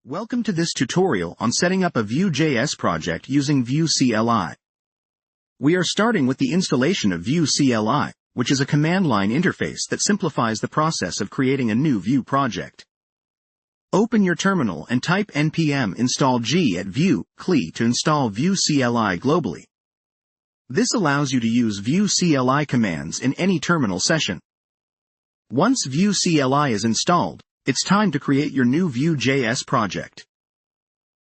Welcome to this tutorial on setting up a Vue.js project using Vue CLI. We are starting with the installation of Vue CLI, which is a command line interface that simplifies the process of creating a new Vue project. Open your terminal and type npm install g at Vue CLI to install Vue CLI globally. This allows you to use Vue CLI commands in any terminal session. Once Vue CLI is installed, it's time to create your new Vue.js project.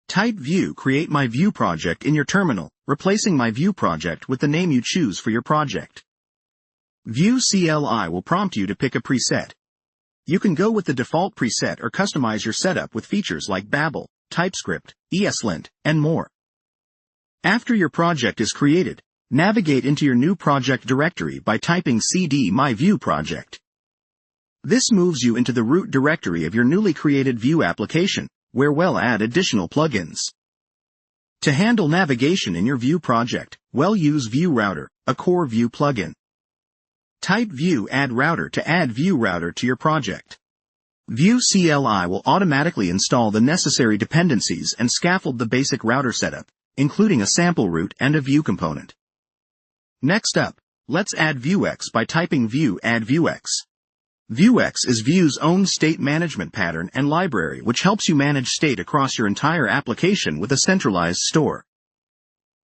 Type Vue create my Vue project in your terminal, replacing my Vue project with the name you choose for your project. Vue CLI will prompt you to pick a preset. You can go with the default preset or customize your setup with features like Babel, TypeScript, ESLint, and more. After your project is created, navigate into your new project directory by typing cd my Vue project. This moves you into the root directory of your newly created Vue application, where we'll add additional plugins. To handle navigation in your Vue project, we'll use Vue Router, a core Vue plugin. Type Vue add router to add Vue Router to your project. Vue CLI will automatically install the necessary dependencies and scaffold the basic router setup, including a sample route and a Vue component. Next up, let's add Vuex by typing Vue add Vuex. Vuex is Vue's own state management pattern and library which helps you manage state across your entire application with a centralized store.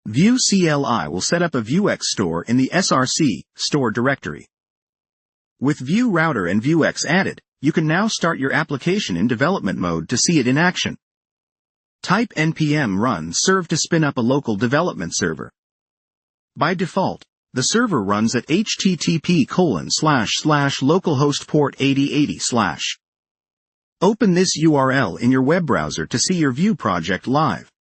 Vue CLI will set up a Vuex store in the src store directory. With Vue Router and Vuex added, you can now start your application in development mode to see it in action. Type npm run serve to spin up a local development server. By default, the server runs at http://localhost port 8080/. Open this URL in your web browser to see your Vue project live.